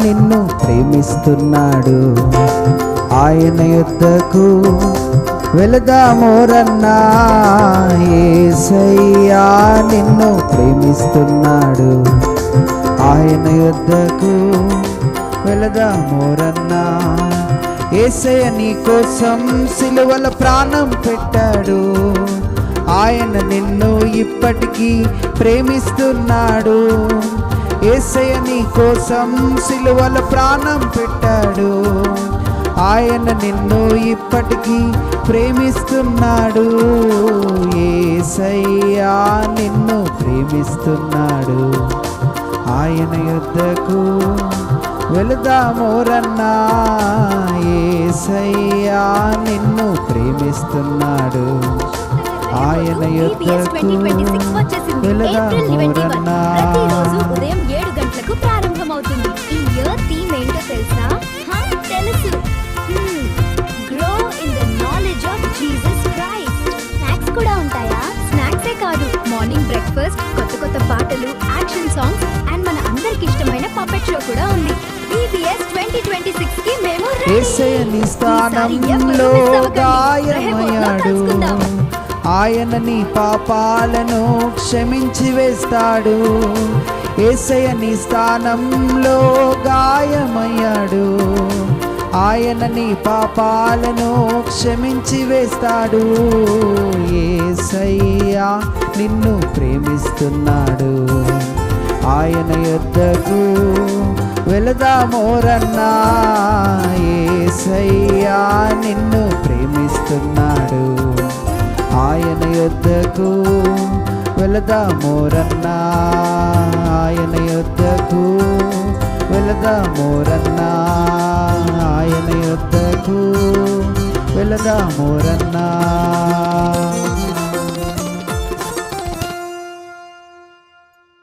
నిన్ను ప్రేమిస్తున్నాడు. ఆయన యొద్దకు వెళదామోరన్నా, యేసయ్యా నిన్ను ప్రేమిస్తున్నాడు. ఆయన యొద్దకు వెళదామోరన్నా, యేసయ్య నీ కోసం సిలువల ప్రాణం పెట్టాడు. ఆయన నిన్ను ఇప్పటికీ ప్రేమిస్తున్నాడు. యేసయ్య నీ కోసం సిలువల ప్రాణం పెట్టాడు. ఆయన నిన్ను ఇప్పటికీ ప్రేమిస్తున్నాడు. యేసయ్యా నిన్ను ప్రేమిస్తున్నాడు. ఆయన యొద్దకు వెళదామోరన్నా, యేసయ్యా నిన్ను ప్రేమిస్తున్నాడు. ఆయన యొద్దకు వెళదామోరన్నా. ప్రతిరోజు ఉదయం 7 గంటలకు ప్రారంభమవుతుంది. ఈ ఇయర్ థీమ్ ఏంటో తెలుసా? తెలుసు. Grow in the knowledge of Jesus Christ. Snacks కూడా ఉంటాయా? స్నాక్సే కాదు, మార్నింగ్ బ్రేక్ఫాస్ట్, కొత్త కొత్త పాటలు, యాక్షన్ సాంగ్స్ అండ్ మన అందరికి ఇష్టమైన పపెట్ షో కూడా ఉంది. VBS 2026 కి మేము రెడీ. యేసయ్య నీ స్థానంలో గాయమయ్యాడు. ఆయన నీ పాపాలను క్షమించి వేస్తాడు. యేసయ్య నీ స్థానంలో గాయమయ్యాడు. ఆయన నీ పాపాలను క్షమించి వేస్తాడు. యేసయ్యా నిన్ను ప్రేమిస్తున్నాడు. ఆయన యొద్దకు వెళదామోరన్నా, యేసయ్యా నిన్ను ప్రేమిస్తున్నాడు. ఆయన యొద్దకు వెళదామోరన్నా, ఆయన యొద్దకు వెళదామోరన్నా, ఆయన యొద్దకు వెళదామోరన్నా.